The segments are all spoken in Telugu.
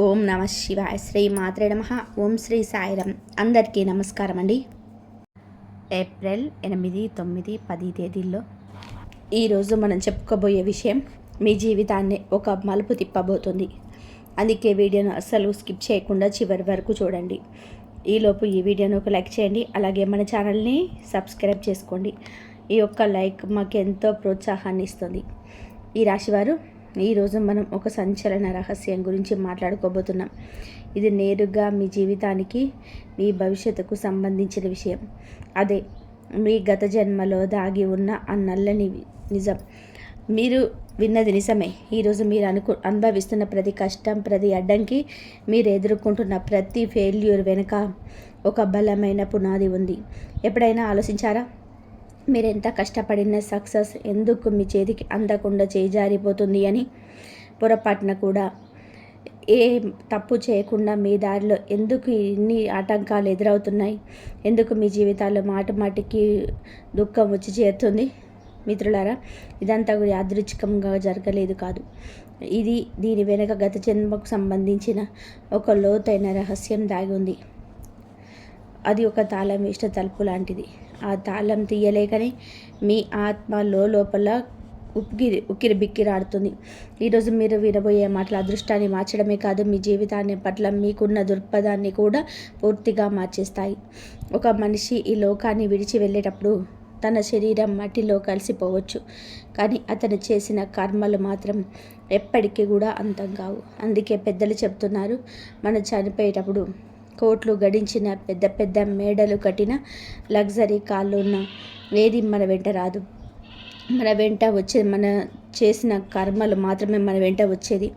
ఓం నమ శివాయ. శ్రీ మాత్రే నమః. ఓం శ్రీ సాయిరం. అందరికీ నమస్కారం అండి. ఏప్రిల్ 8, 9, 10 తేదీల్లో ఈరోజు మనం చెప్పుకోబోయే విషయం మీ జీవితాన్ని ఒక మలుపు తిప్పబోతుంది. అందుకే వీడియోను అస్సలు స్కిప్ చేయకుండా చివరి వరకు చూడండి. ఈలోపు ఈ వీడియోను ఒక లైక్ చేయండి. అలాగే మన ఛానల్ని సబ్స్క్రైబ్ చేసుకోండి. ఈ యొక్క లైక్ మాకు ఎంతో ప్రోత్సాహాన్ని ఇస్తుంది. ఈ రాశివారు ఈరోజు మనం ఒక సంచలన రహస్యం గురించి మాట్లాడుకోబోతున్నాం. ఇది నేరుగా మీ జీవితానికి, మీ భవిష్యత్తుకు సంబంధించిన విషయం. అదే మీ గత జన్మలో దాగి ఉన్న ఆ నల్లని నిజం. మీరు విన్నది నిజమే. ఈరోజు మీరు అనుభవిస్తున్న ప్రతి కష్టం, ప్రతి అడ్డంకి, మీరు ఎదుర్కొంటున్న ప్రతి ఫెయిల్యూర్ వెనుక ఒక బలమైన పునాది ఉంది. ఎప్పుడైనా ఆలోచించారా? మీరు ఎంత కష్టపడిన సక్సెస్ ఎందుకు మీ చేతికి అందకుండా చేజారిపోతుంది అని? పొరపాటున కూడా ఏ తప్పు చేయకుండా మీ దారిలో ఎందుకు ఇన్ని ఆటంకాలు ఎదురవుతున్నాయి? ఎందుకు మీ జీవితాల్లో మాటికి దుఃఖం వచ్చి చేరుతుంది? మిత్రులారా, ఇదంతా కూడా యాదృచ్ఛికంగా జరగలేదు కాదు. దీని వెనుక గత జన్మకు సంబంధించిన ఒక లోతైన రహస్యం దాగి ఉంది. అది ఒక తాళం వేసిన తలుపు లాంటిది. ఆ తాళం తీయలేకనే మీ ఆత్మ లోపల ఉక్కిరి బిక్కిరాడుతుంది. ఈరోజు మీరు వినబోయే మాటల అదృష్టాన్ని మార్చడమే కాదు, మీ జీవితాన్ని పట్ల మీకున్న దృక్పథాన్ని కూడా పూర్తిగా మార్చేస్తాయి. ఒక మనిషి ఈ లోకాన్ని విడిచి వెళ్ళేటప్పుడు తన శరీరం మట్టిలో కలిసిపోవచ్చు, కానీ అతను చేసిన కర్మలు మాత్రం ఎప్పటికీ కూడా అంతం కావు. అందుకే పెద్దలు చెప్తున్నారు, మనం చనిపోయేటప్పుడు కోట్లు గడించిన, పెద్ద పెద్ద మేడలు కట్టిన, లగ్జరీ కార్లు ఉన్న ఏది మన వెంట రాదు. మన వెంట వచ్చేది మన చేసిన కర్మలు మాత్రమే మన వెంట వచ్చేది.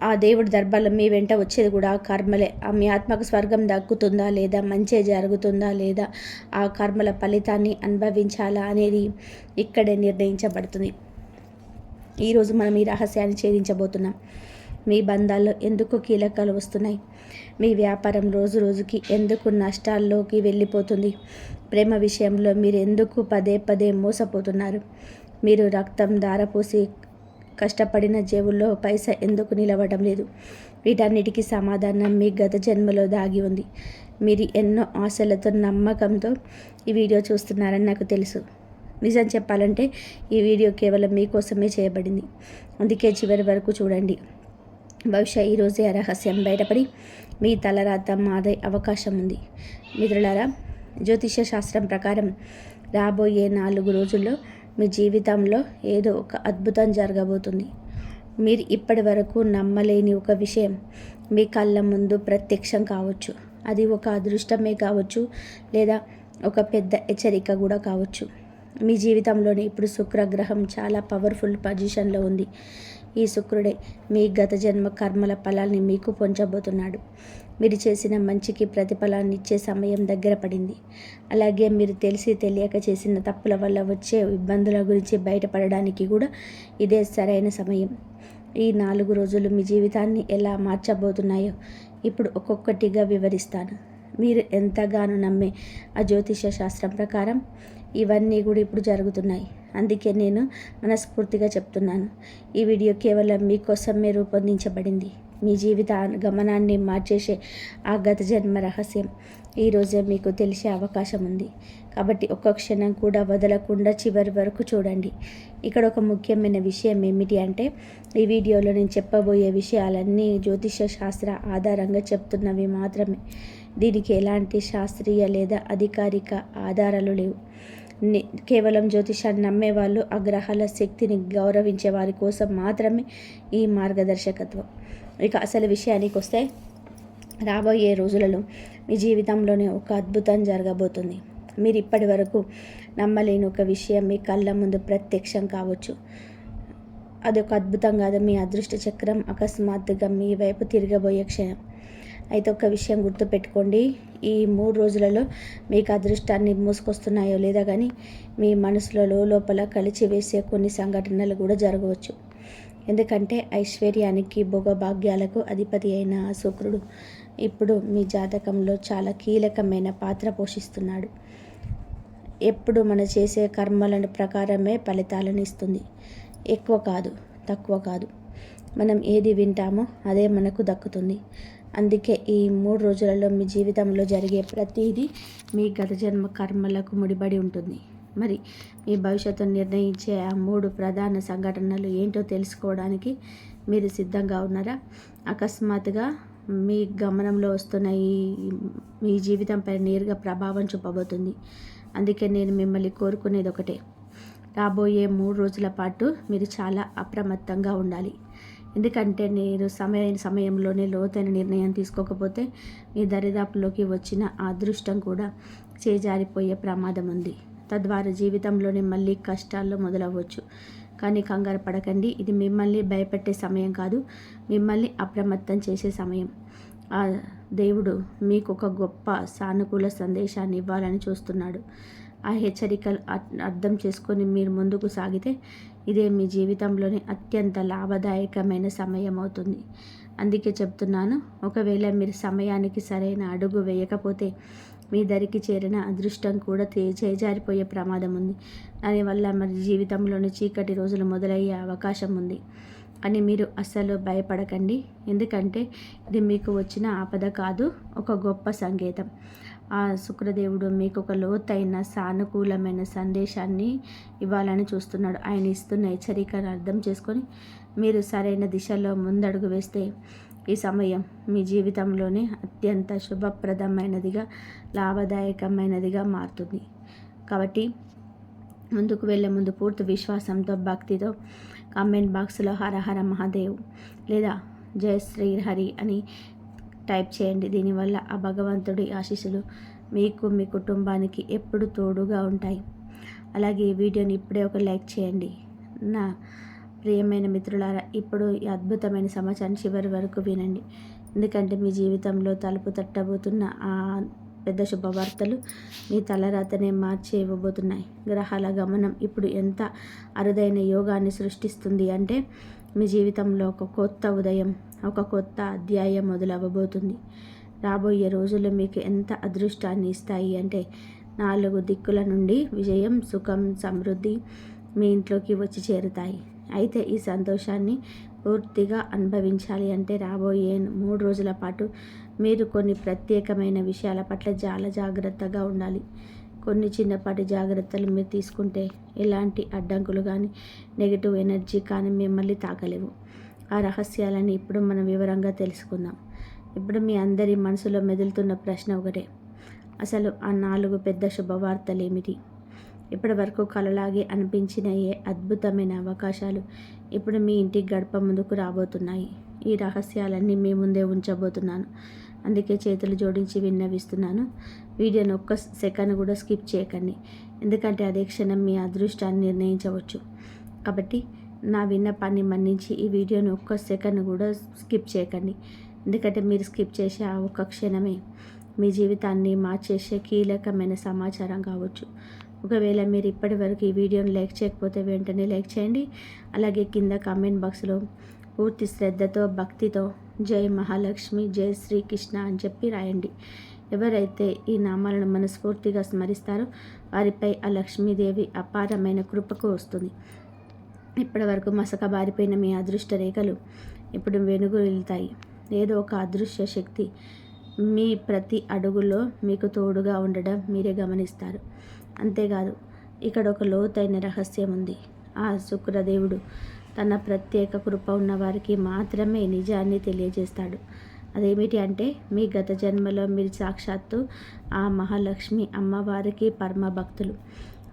ఆ దేవుడి దర్బార్లో మీ వెంట వచ్చేది కూడా ఆ కర్మలే. మీ ఆత్మకు స్వర్గం దక్కుతుందా లేదా, మంచి జరుగుతుందా లేదా, ఆ కర్మల ఫలితాన్ని అనుభవించాలా అనేది ఇక్కడే నిర్ణయించబడుతుంది. ఈరోజు మనం ఈ రహస్యాన్ని ఛేదించబోతున్నాం. మీ బంధాల్లో ఎందుకు కీలకాలు వస్తున్నాయి? మీ వ్యాపారం రోజు రోజుకి ఎందుకు నష్టాల్లోకి వెళ్ళిపోతుంది? ప్రేమ విషయంలో మీరు ఎందుకు పదే పదే మోసపోతున్నారు? మీరు రక్తం ధారపోసి కష్టపడిన జేబుల్లో పైసా ఎందుకు నిలవడం లేదు? వీటన్నిటికీ సమాధానం మీ గత జన్మలో దాగి ఉంది. మీరు ఎన్నో ఆశలతో, నమ్మకంతో ఈ వీడియో చూస్తున్నారని నాకు తెలుసు. నిజం చెప్పాలంటే ఈ వీడియో కేవలం మీకోసమే చేయబడింది. అందుకే చివరి వరకు చూడండి. బహుశా ఈరోజే ఆ రహస్యం బయటపడి మీ తలరాత మారే అవకాశం ఉంది. మిత్రులారా, జ్యోతిష శాస్త్రం ప్రకారం రాబోయే 4 రోజుల్లో మీ జీవితంలో ఏదో ఒక అద్భుతం జరగబోతుంది. మీరు ఇప్పటి వరకు నమ్మలేని ఒక విషయం మీ కళ్ళ ముందు ప్రత్యక్షం కావచ్చు. అది ఒక అదృష్టమే కావచ్చు, లేదా ఒక పెద్ద హెచ్చరిక కూడా కావచ్చు. మీ జీవితంలోని ఇప్పుడు శుక్రగ్రహం చాలా పవర్ఫుల్ పొజిషన్లో ఉంది. ఈ శుక్రుడే మీ గత జన్మ కర్మల ఫలాల్ని మీకు పొంచబోతున్నాడు. మీరు చేసిన మంచికి ప్రతిఫలాన్ని ఇచ్చే సమయం దగ్గర పడింది. అలాగే మీరు తెలిసి తెలియక చేసిన తప్పుల వల్ల వచ్చే ఇబ్బందుల గురించి బయటపడడానికి కూడా ఇదే సరైన సమయం. ఈ 4 రోజులు మీ జీవితాన్ని ఎలా మార్చబోతున్నాయో ఇప్పుడు ఒక్కొక్కటిగా వివరిస్తాను. మీరు ఎంతగానో నమ్మే ఆ జ్యోతిష శాస్త్రం ప్రకారం ఇవన్నీ కూడా ఇప్పుడు జరుగుతున్నాయి. అందుకే నేను మనస్ఫూర్తిగా చెప్తున్నాను, ఈ వీడియో కేవలం మీకోసమే రూపొందించబడింది. మీ జీవిత గమనాన్ని మార్చేసే ఆ గత జన్మ రహస్యం ఈరోజే మీకు తెలిసే అవకాశం ఉంది. కాబట్టి ఒక్క క్షణం కూడా వదలకుండా చివరి వరకు చూడండి. ఇక్కడ ఒక ముఖ్యమైన విషయం ఏమిటి అంటే, ఈ వీడియోలో నేను చెప్పబోయే విషయాలన్నీ జ్యోతిష శాస్త్ర ఆధారంగా చెప్తున్నవి మాత్రమే. దీనికి ఎలాంటి శాస్త్రీయ లేదా అధికారిక ఆధారాలు లేవు. కేవలం జ్యోతిషాన్ని నమ్మేవాళ్ళు, ఆ గ్రహాల శక్తిని గౌరవించే వారి కోసం మాత్రమే ఈ మార్గదర్శకత్వం. ఇక అసలు విషయానికి వస్తే, రాబోయే రోజులలో మీ జీవితంలోనే ఒక అద్భుతం జరగబోతుంది. మీరు ఇప్పటి వరకు నమ్మలేని ఒక విషయం మీ కళ్ళ ముందు ప్రత్యక్షం కావచ్చు. అది ఒక అద్భుతం కాదు, మీ అదృష్ట చక్రం అకస్మాత్తుగా మీ వైపు తిరగబోయే క్షణం. అయితే ఒక విషయం గుర్తుపెట్టుకోండి, ఈ 3 రోజులలో మీకు అదృష్టాన్ని మోసుకొస్తున్నాయో లేదా కానీ మీ మనసులో లోపల కలిచివేసే కొన్ని సంఘటనలు కూడా జరగవచ్చు. ఎందుకంటే ఐశ్వర్యానికి, భోగభాగ్యాలకు అధిపతి అయిన శుక్రుడు ఇప్పుడు మీ జాతకంలో చాలా కీలకమైన పాత్ర పోషిస్తున్నాడు. ఎప్పుడు మనం చేసే కర్మల ప్రకారమే ఫలితాలను ఇస్తుంది. ఎక్కువ కాదు, తక్కువ కాదు. మనం ఏది వింటామో అదే మనకు దక్కుతుంది. అందుకే ఈ 3 రోజులలో మీ జీవితంలో జరిగే ప్రతిదీ మీ గత జన్మ కర్మలకు ముడిపడి ఉంటుంది. మరి మీ భవిష్యత్తును నిర్ణయించే ఆ 3 ప్రధాన సంఘటనలు ఏంటో తెలుసుకోవడానికి మీరు సిద్ధంగా ఉన్నారా? అకస్మాత్తుగా మీ గమనంలో వస్తున్న మీ జీవితంపై నేరుగా ప్రభావం చూపబోతుంది. అందుకే నేను మిమ్మల్ని కోరుకునేది ఒకటే, రాబోయే 3 రోజుల పాటు మీరు చాలా అప్రమత్తంగా ఉండాలి. ఎందుకంటే నేను సమయంలోనే లోతైన నిర్ణయం తీసుకోకపోతే మీ దరిదాపుల్లోకి వచ్చిన ఆ అదృష్టం కూడా చేజారిపోయే ప్రమాదం ఉంది. తద్వారా జీవితంలోనే మళ్ళీ కష్టాల్లో మొదలవ్వచ్చు. కానీ కంగారు పడకండి. ఇది మిమ్మల్ని భయపెట్టే సమయం కాదు, మిమ్మల్ని అప్రమత్తం చేసే సమయం. ఆ దేవుడు మీకు ఒక గొప్ప సానుకూల సందేశాన్ని ఇవ్వాలని చూస్తున్నాడు. ఆ హెచ్చరికలు అర్థం చేసుకొని మీరు ముందుకు సాగితే ఇదే మీ జీవితంలోని అత్యంత లాభదాయకమైన సమయం అవుతుంది. అందుకే చెప్తున్నాను, ఒకవేళ మీరు సమయానికి సరైన అడుగు వేయకపోతే మీ దరికి చేరిన అదృష్టం కూడా చేజారిపోయే ప్రమాదం ఉంది. దానివల్ల మరి జీవితంలోని చీకటి రోజులు మొదలయ్యే అవకాశం ఉంది. అని మీరు అస్సలు భయపడకండి. ఎందుకంటే ఇది మీకు వచ్చిన ఆపద కాదు, ఒక గొప్ప సంకేతం. ఆ శుక్రదేవుడు మీకు ఒక లోతైన సానుకూలమైన సందేశాన్ని ఇవ్వాలని చూస్తున్నాడు. ఆయన ఇస్తున్న హెచ్చరికను అర్థం చేసుకొని మీరు సరైన దిశలో ముందడుగు వేస్తే ఈ సమయం మీ జీవితంలోనే అత్యంత శుభప్రదమైనదిగా, లాభదాయకమైనదిగా మారుతుంది. కాబట్టి ముందుకు వెళ్ళే ముందు పూర్తి విశ్వాసంతో, భక్తితో కామెంట్ బాక్స్లో హర హర మహాదేవ్ లేదా జయ శ్రీ హరి అని టైప్ చేయండి. దీనివల్ల ఆ భగవంతుడి ఆశీస్సులు మీకు, మీ కుటుంబానికి ఎప్పుడు తోడుగా ఉంటాయి. అలాగే ఈ వీడియోని ఇప్పుడే ఒక లైక్ చేయండి. నా ప్రియమైన మిత్రులారా, ఇప్పుడు ఈ అద్భుతమైన సమాచారం చివరి వరకు వినండి. ఎందుకంటే మీ జీవితంలో తలుపు తట్టబోతున్న ఆ పెద్ద శుభవార్తలు మీ తలరాతనే మార్చి ఇవ్వబోతున్నాయి. గ్రహాల గమనం ఇప్పుడు ఎంత అరుదైన యోగాన్ని సృష్టిస్తుంది అంటే మీ జీవితంలో ఒక కొత్త ఉదయం, ఒక కొత్త అధ్యాయం మొదలవ్వబోతుంది. రాబోయే రోజులు మీకు ఎంత అదృష్టాన్ని ఇస్తాయి అంటే 4 దిక్కుల నుండి విజయం, సుఖం, సమృద్ధి మీ ఇంట్లోకి వచ్చి చేరుతాయి. అయితే ఈ సంతోషాన్ని పూర్తిగా అనుభవించాలి అంటే రాబోయే 3 రోజుల పాటు మీరు కొన్ని ప్రత్యేకమైన విషయాల పట్ల చాలా జాగ్రత్తగా ఉండాలి. కొన్ని చిన్నపాటి జాగ్రత్తలు మీరు తీసుకుంటే ఎలాంటి అడ్డంకులు కానీ, నెగిటివ్ ఎనర్జీ కానీ మిమ్మల్ని తాకలేవు. ఆ రహస్యాలని ఇప్పుడు మనం వివరంగా తెలుసుకుందాం. ఇప్పుడు మీ అందరి మనసులో మెదులుతున్న ప్రశ్న ఒకటే, అసలు ఆ 4 పెద్ద శుభవార్తలు ఏమిటి? ఇప్పటి వరకు కలలాగే అనిపించిన ఏ అద్భుతమైన అవకాశాలు ఇప్పుడు మీ ఇంటి గడప ముందుకు రాబోతున్నాయి? ఈ రహస్యాలన్నీ మీ ముందే ఉంచబోతున్నాను. అందుకే చేతులు జోడించి విన్నవిస్తున్నాను, వీడియోని ఒక్క సెకండ్ కూడా స్కిప్ చేయకండి. ఎందుకంటే అదే క్షణం మీ అదృష్టాన్ని నిర్ణయించవచ్చు. కాబట్టి నా విన్నపాన్ని మన్నించి ఈ వీడియోని ఒక్క సెకండ్ కూడా స్కిప్ చేయకండి. ఎందుకంటే మీరు స్కిప్ చేసే ఆ ఒక్క క్షణమే మీ జీవితాన్ని మార్చేసే కీలకమైన సమాచారం కావచ్చు. ఒకవేళ మీరు ఇప్పటి వరకు ఈ వీడియోని లైక్ చేయకపోతే వెంటనే లైక్ చేయండి. అలాగే కింద కామెంట్ బాక్స్లో పూర్తి శ్రద్ధతో, భక్తితో జై మహాలక్ష్మి, జై శ్రీకృష్ణ అని చెప్పి రాయండి. ఎవరైతే ఈ నామాలను మనస్ఫూర్తిగా స్మరిస్తారో వారిపై ఆ లక్ష్మీదేవి అపారమైన కృపకు వస్తుంది. ఇప్పటి వరకు మసక బారిపోయిన మీ అదృష్ట రేఖలు ఇప్పుడు వెనుగు వెళ్తాయి. ఏదో ఒక అదృశ్య శక్తి మీ ప్రతి అడుగులో మీకు తోడుగా ఉండడం మీరే గమనిస్తారు. అంతేకాదు, ఇక్కడ ఒక లోతైన రహస్యం ఉంది. ఆ శుక్రదేవుడు తన ప్రత్యేక కృప ఉన్న వారికి మాత్రమే నిజాన్ని తెలియజేస్తాడు. అదేమిటి అంటే మీ గత జన్మలో మీరు సాక్షాత్తు ఆ మహాలక్ష్మి అమ్మవారికి పరమ భక్తులు.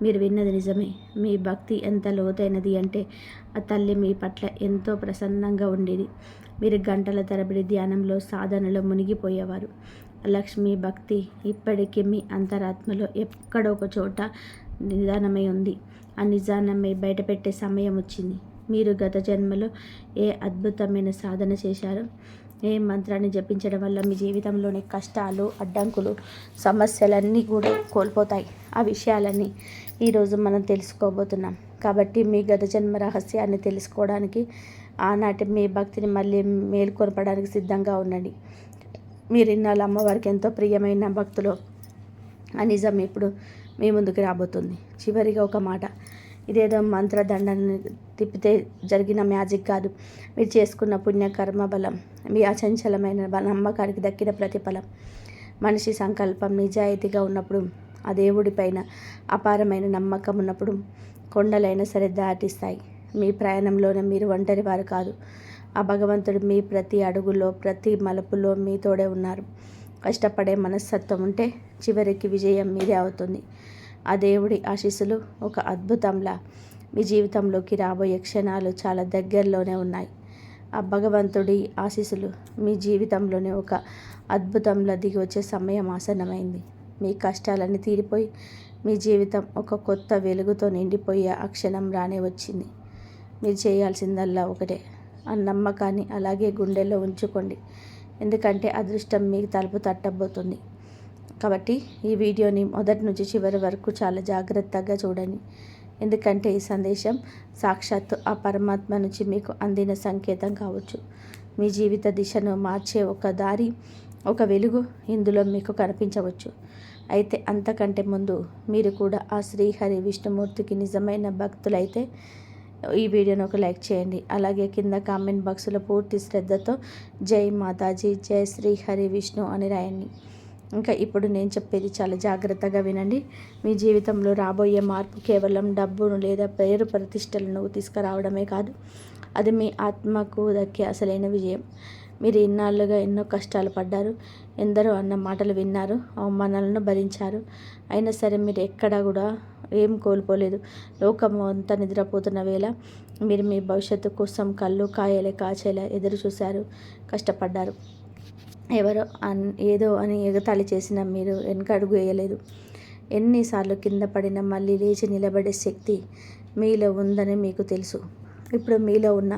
మీరు విన్నది నిజమే. మీ భక్తి ఎంత లోతైనది అంటే ఆ తల్లి మీ పట్ల ఎంతో ప్రసన్నంగా ఉండేది. మీరు గంటల తరబడి ధ్యానంలో, సాధనలో మునిగిపోయేవారు. లక్ష్మీ భక్తి ఇప్పటికీ మీ అంతరాత్మలో ఎక్కడో ఒక చోట నిదానమై ఉంది. ఆ నిజానమై బయటపెట్టే సమయం వచ్చింది. మీరు గత జన్మలో ఏ అద్భుతమైన సాధన చేశారో, ఏ మంత్రాన్ని జపించడం వల్ల మీ జీవితంలోని కష్టాలు, అడ్డంకులు, సమస్యలన్నీ కూడా కోల్పోతాయి. ఆ విషయాలన్నీ ఈరోజు మనం తెలుసుకోబోతున్నాం. కాబట్టి మీ గత జన్మ రహస్యాన్ని తెలుసుకోవడానికి, ఆనాటి మీ భక్తిని మళ్ళీ మేల్కొల్పడానికి సిద్ధంగా ఉండండి. మీరు ఇన్నాళ్ళు అమ్మవారికి ఎంతో ప్రియమైన భక్తులు ఆ నిజం ఇప్పుడు మీ ముందుకు రాబోతుంది. చివరిగా ఒక మాట, ఇదేదో మంత్రదండని తిప్పితే జరిగిన మ్యాజిక్ కాదు. మీరు చేసుకున్న పుణ్యకర్మ బలం, మీ అచంచలమైన నమ్మకానికి దక్కిన ప్రతిఫలం. మనిషి సంకల్పం నిజాయితీగా ఉన్నప్పుడు, ఆ దేవుడిపైన అపారమైన నమ్మకం ఉన్నప్పుడు కొండలైనా సరే దాటిస్తాయి. మీ ప్రయాణంలోనే మీరు ఒంటరి వారు కాదు. ఆ భగవంతుడు మీ ప్రతి అడుగులో, ప్రతి మలుపులో మీ తోడే ఉన్నారు. కష్టపడే మనస్తత్వం ఉంటే చివరికి విజయం మీదే అవుతుంది. ఆ దేవుడి ఆశీస్సులు ఒక అద్భుతంలా మీ జీవితంలోకి రాబోయే క్షణాలు చాలా దగ్గరలోనే ఉన్నాయి. ఆ భగవంతుడి ఆశీస్సులు మీ జీవితంలోనే ఒక అద్భుతంలా దిగి వచ్చే సమయం ఆసన్నమైంది. మీ కష్టాలన్నీ తీరిపోయి మీ జీవితం ఒక కొత్త వెలుగుతో నిండిపోయే ఆ క్షణం రానే వచ్చింది. మీరు చేయాల్సిందల్లా ఒకటే, ఆ నమ్మకాన్ని అలాగే గుండెల్లో ఉంచుకోండి. ఎందుకంటే అదృష్టం మీకు తలుపు తట్టబోతుంది. కాబట్టి ఈ వీడియోని మొదటి నుంచి చివరి వరకు చాలా జాగ్రత్తగా చూడండి. ఎందుకంటే ఈ సందేశం సాక్షాత్తు ఆ పరమాత్మ నుంచి మీకు అందిన సంకేతం కావచ్చు. మీ జీవిత దిశను మార్చే ఒక దారి, ఒక వెలుగు ఇందులో మీకు కనిపించవచ్చు. అయితే అంతకంటే ముందు మీరు కూడా ఆ శ్రీహరి విష్ణుమూర్తికి నిజమైన భక్తులైతే ఈ వీడియోని ఒక లైక్ చేయండి. అలాగే కింద కామెంట్ బాక్స్లో పూర్తి శ్రద్ధతో జై మాతాజీ, జై శ్రీహరి విష్ణు అని రాయండి. ఇంకా ఇప్పుడు నేను చెప్పేది చాలా జాగ్రత్తగా వినండి. మీ జీవితంలో రాబోయే మార్పు కేవలం డబ్బును లేదా పేరు ప్రతిష్టలను తీసుకురావడమే కాదు, అది మీ ఆత్మకు దక్కే అసలైన విజయం. మీరు ఇన్నాళ్ళుగా ఎన్నో కష్టాలు పడ్డారు, ఎందరో అన్న మాటలు విన్నారు, అవమానాలను భరించారు. అయినా సరే మీరు ఎక్కడా కూడా ఏం కోల్పోలేదు. లోకం అంతా నిద్రపోతున్న వేళ మీరు మీ భవిష్యత్తు కోసం కళ్ళు కాయలే కాచేలా ఎదురు చూశారు, కష్టపడ్డారు. ఎవరో ఏదో అని ఎగతాళి చేసిన మీరు వెనకడుగు వేయలేదు. ఎన్నిసార్లు కింద పడినా మళ్ళీ లేచి నిలబడే శక్తి మీలో ఉందని మీకు తెలుసు. ఇప్పుడు మీలో ఉన్న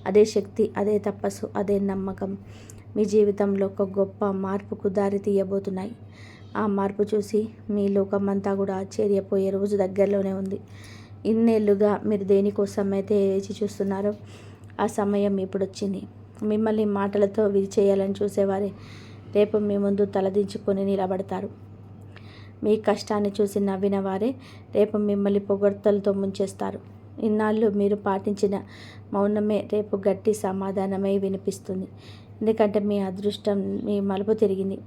అదే శక్తి, అదే తపస్సు, అదే నమ్మకం మీ జీవితంలో ఒక గొప్ప మార్పుకు దారి తీయబోతున్నాయి. ఆ మార్పు చూసి మీ లోకమంతా కూడా ఆశ్చర్యపోయే రోజు దగ్గరలోనే ఉంది. ఇన్నేళ్లుగా మీరు దేనికోసమైతే వేచి చూస్తున్నారో ఆ సమయం ఇప్పుడు వచ్చింది. మిమ్మల్ని మాటలతో విరిచేయాలని చూసేవారే రేపు మీ ముందు తలదించుకొని నిలబడతారు. మీ కష్టాన్ని చూసి నవ్విన వారే రేపు మిమ్మల్ని పొగడ్తలతో ముంచేస్తారు. ఇన్నాళ్ళు మీరు పాటించిన మౌనమే రేపు గట్టి సమాధానమై వినిపిస్తుంది. ఎందుకంటే మీ అదృష్టం మీ మలుపు తిరిగింది.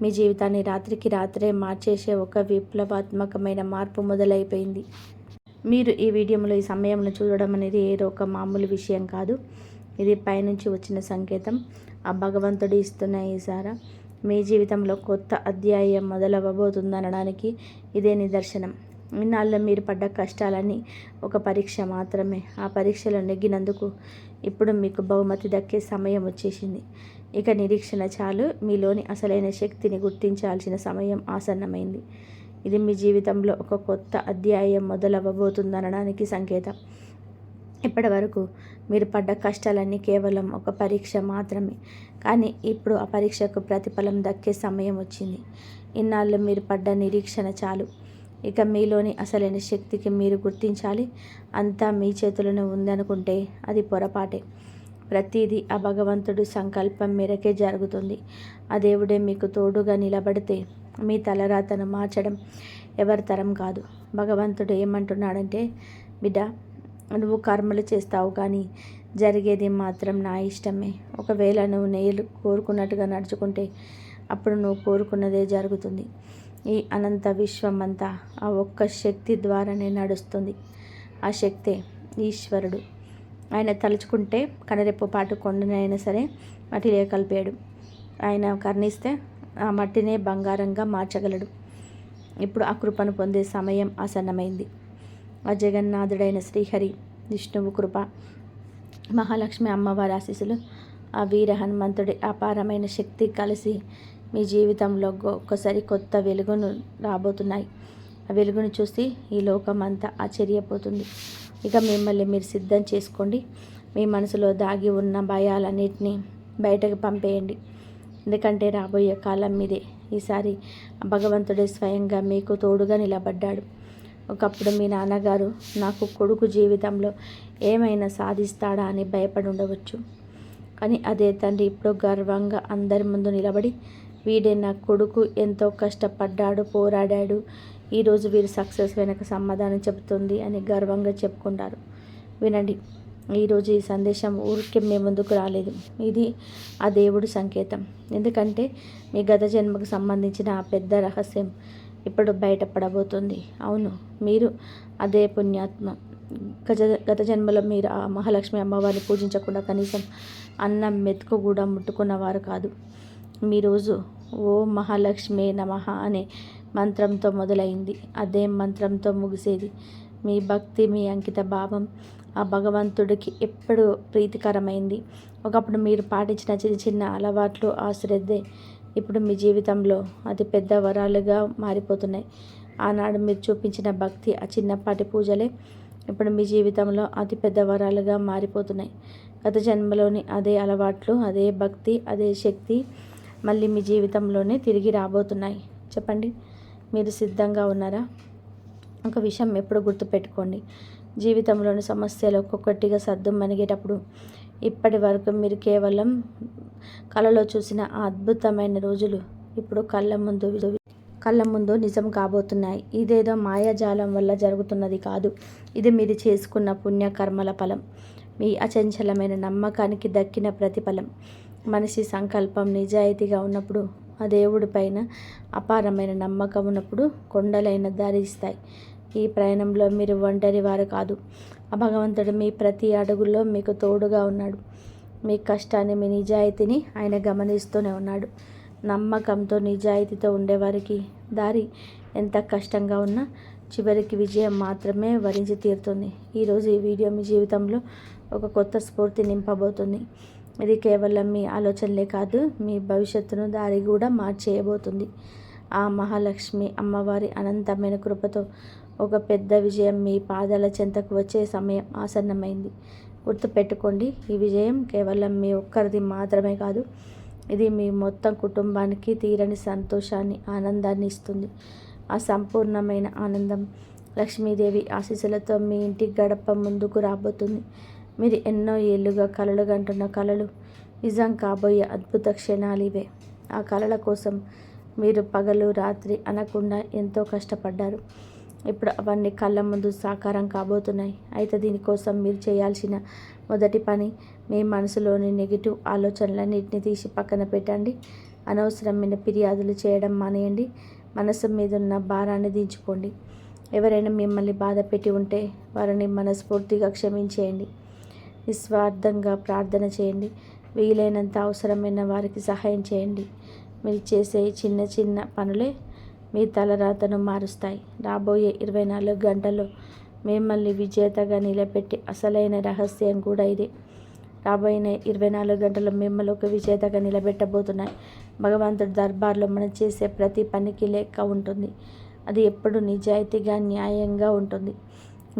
మీ జీవితాన్ని రాత్రికి రాత్రే మార్చేసే ఒక విప్లవాత్మకమైన మార్పు మొదలైపోయింది. మీరు ఈ వీడియోలో ఈ సమయంలో చూడడం అనేది ఏదో ఒక మామూలు విషయం కాదు. ఇది పైనుంచి వచ్చిన సంకేతం. ఆ భగవంతుడు ఇస్తున్న ఈసారా మీ జీవితంలో కొత్త అధ్యాయం మొదలవ్వబోతుందనడానికి ఇదే నిదర్శనం. ఇన్నాళ్ళు మీరు పడ్డ కష్టాలన్నీ ఒక పరీక్ష మాత్రమే. ఆ పరీక్షలో నెగ్గినందుకు ఇప్పుడు మీకు బహుమతి దక్కే సమయం వచ్చేసింది. ఇక నిరీక్షణ చాలు. మీలోని అసలైన శక్తిని గుర్తించాల్సిన సమయం ఆసన్నమైంది. ఇది మీ జీవితంలో ఒక కొత్త అధ్యాయం మొదలవ్వబోతుందనడానికి సంకేతం. ఇప్పటి వరకు మీరు పడ్డ కష్టాలన్నీ కేవలం ఒక పరీక్ష మాత్రమే. కానీ ఇప్పుడు ఆ పరీక్షకు ప్రతిఫలం దక్కే సమయం వచ్చింది. ఇన్నాళ్ళు మీరు పడ్డ నిరీక్షణ చాలు. ఇక మీలోని అసలైన శక్తికి మీరు గుర్తించాలి. అంతా మీ చేతులను ఉందనుకుంటే అది పొరపాటే. ప్రతిదీ ఆ భగవంతుడి సంకల్పం మేరకే జరుగుతుంది. ఆ దేవుడే మీకు తోడుగా నిలబడితే మీ తలరాతను మార్చడం ఎవరి తరం కాదు. భగవంతుడు ఏమంటున్నాడంటే, బిడ్డ, నువ్వు కర్మలు చేస్తావు కానీ జరిగేది మాత్రం నా ఇష్టమే. ఒకవేళ నువ్వు నేను కోరుకున్నట్టుగా నడుచుకుంటే అప్పుడు నువ్వు కోరుకున్నదే జరుగుతుంది. ఈ అనంత విశ్వం అంతా ఆ ఒక్క శక్తి ద్వారానే నడుస్తుంది. ఆ శక్తే ఈశ్వరుడు. ఆయన తలుచుకుంటే కనరెప్పపాటు కొండనైనా సరే మట్టిలో కలిపాడు. ఆయన కర్ణిస్తే ఆ మట్టినే బంగారంగా మార్చగలడు. ఇప్పుడు ఆ కృపను పొందే సమయం ఆసన్నమైంది. ఆ జగన్నాథుడైన శ్రీహరి విష్ణువు కృప, మహాలక్ష్మి అమ్మవారి ఆశీస్సులు, ఆ వీర హనుమంతుడి అపారమైన శక్తి కలిసి మీ జీవితంలో ఒక్కసారి కొత్త వెలుగును రాబోతున్నాయి. ఆ వెలుగును చూసి ఈ లోకం అంతా ఆశ్చర్యపోతుంది. ఇక మిమ్మల్ని మీరు సిద్ధం చేసుకోండి. మీ మనసులో దాగి ఉన్న భయాలన్నిటినీ బయటకు పంపేయండి. ఎందుకంటే రాబోయే కాలం మీదే. ఈసారి భగవంతుడే స్వయంగా మీకు తోడుగా నిలబడ్డాడు. ఒకప్పుడు మీ నాన్నగారు నాకు కొడుకు జీవితంలో ఏమైనా సాధిస్తాడా అని భయపడి ఉండవచ్చు. కానీ అదే తండ్రి ఇప్పుడు గర్వంగా అందరి ముందు నిలబడి, వీడే నా కొడుకు, ఎంతో కష్టపడ్డాడు, పోరాడాడు, ఈరోజు వీరు సక్సెస్ వెనక సమాధానం చెబుతుంది అని గర్వంగా చెప్పుకుంటారు. వినండి, ఈరోజు ఈ సందేశం ఊరికే మీ ముందుకు రాలేదు. ఇది ఆ దేవుడి సంకేతం. ఎందుకంటే మీ గత జన్మకు సంబంధించిన ఆ పెద్ద రహస్యం ఇప్పుడు బయటపడబోతుంది. అవును, మీరు అదే పుణ్యాత్మ. గత జన్మలో మీరు ఆ మహాలక్ష్మి అమ్మవారిని పూజించకుండా కనీసం అన్నం మెతుకు కూడా ముట్టుకున్నవారు కాదు. మీ రోజు ఓ మహాలక్ష్మి నమః అనే మంత్రంతో మొదలైంది. అదే మంత్రంతో ముగిసేది. మీ భక్తి, మీ అంకిత భావం ఆ భగవంతుడికి ఎప్పుడు ప్రీతికరమైంది. ఒకప్పుడు మీరు పాటించిన చిన్న చిన్న అలవాట్లు, ఆ శ్రద్ధే ఇప్పుడు మీ జీవితంలో అతి పెద్ద వరాలుగా మారిపోతున్నాయి. ఆనాడు మీరు చూపించిన భక్తి, ఆ చిన్నపాటి పూజలే ఇప్పుడు మీ జీవితంలో అతి పెద్ద వరాలుగా మారిపోతున్నాయి. గత జన్మలోని అదే అలవాట్లు, అదే భక్తి, అదే శక్తి మళ్ళీ మీ జీవితంలోనే తిరిగి రాబోతున్నాయి. చెప్పండి, మీరు సిద్ధంగా ఉన్నారా? ఒక విషయం ఎప్పుడు గుర్తుపెట్టుకోండి, జీవితంలోని సమస్యలు ఒక్కొక్కటిగా సర్దుమణిగేటప్పుడు ఇప్పటి వరకు మీరు కేవలం కలలో చూసిన ఆ అద్భుతమైన రోజులు ఇప్పుడు కళ్ళ ముందు నిజం కాబోతున్నాయి. ఇదేదో మాయాజాలం వల్ల జరుగుతున్నది కాదు. ఇది మీరు చేసుకున్న పుణ్యకర్మల ఫలం, మీ అచంచలమైన నమ్మకానికి దక్కిన ప్రతిఫలం. మనిషి సంకల్పం నిజాయితీగా ఉన్నప్పుడు, ఆ దేవుడి పైన అపారమైన నమ్మకం ఉన్నప్పుడు కొండలైన ధరిస్తాయి. ఈ ప్రయాణంలో మీరు ఒంటరి వారు కాదు. ఆ భగవంతుడు మీ ప్రతి అడుగులో మీకు తోడుగా ఉన్నాడు. మీ కష్టాన్ని, మీ నిజాయితీని ఆయన గమనిస్తూనే ఉన్నాడు. నమ్మకంతో, నిజాయితీతో ఉండేవారికి దారి ఎంత కష్టంగా ఉన్నా చివరికి విజయం మాత్రమే వరించి తీరుతుంది. ఈరోజు ఈ వీడియో మీ జీవితంలో ఒక కొత్త స్ఫూర్తి నింపబోతుంది. ఇది కేవలం మీ ఆలోచనలే కాదు, మీ భవిష్యత్తును దారి కూడా మార్చేయబోతుంది. ఆ మహాలక్ష్మి అమ్మవారి అనంతమైన కృపతో ఒక పెద్ద విజయం మీ పాదాల చెంతకు వచ్చే సమయం ఆసన్నమైంది. గుర్తుపెట్టుకోండి, ఈ విజయం కేవలం మీ ఒక్కరిది మాత్రమే కాదు, ఇది మీ మొత్తం కుటుంబానికి తీరని సంతోషాన్ని, ఆనందాన్ని ఇస్తుంది. ఆ సంపూర్ణమైన ఆనందం లక్ష్మీదేవి ఆశీస్సులతో మీ ఇంటి గడప ముందుకు రాబోతుంది. మీరు ఎన్నో ఏళ్ళుగా కలలు కంటున్న కలలు నిజం కాబోయే అద్భుత క్షణాలు ఇవే. ఆ కలల కోసం మీరు పగలు రాత్రి అనకుండా ఎంతో కష్టపడ్డారు. ఇప్పుడు అవన్నీ కళ్ళ ముందు సాకారం కాబోతున్నాయి. అయితే దీనికోసం మీరు చేయాల్సిన మొదటి పని, మీ మనసులోని నెగిటివ్ ఆలోచనలన్నింటినీ తీసి పక్కన పెట్టండి. అనవసరమైన ఫిర్యాదులు చేయడం మానేయండి. మనసు మీద ఉన్న భారాన్ని దించుకోండి. ఎవరైనా మిమ్మల్ని బాధ పెట్టి ఉంటే వారిని మనస్ఫూర్తిగా క్షమించేయండి. నిస్వార్థంగా ప్రార్థన చేయండి. వీలైనంత అవసరమైన వారికి సహాయం చేయండి. మీరు చేసే చిన్న చిన్న పనులే మీ తలరాతను మారుస్తాయి. రాబోయే 24 గంటల్లో మిమ్మల్ని విజేతగా నిలబెట్టే అసలైన రహస్యం కూడా ఇదే. రాబోయే 24 గంటల్లో మిమ్మల్ని ఒక విజేతగా నిలబెట్టబోతున్నాయి. భగవంతుడి దర్బార్లో మనం చేసే ప్రతి పనికి లెక్క ఉంటుంది. అది ఎప్పుడు నిజాయితీగా, న్యాయంగా ఉంటుంది.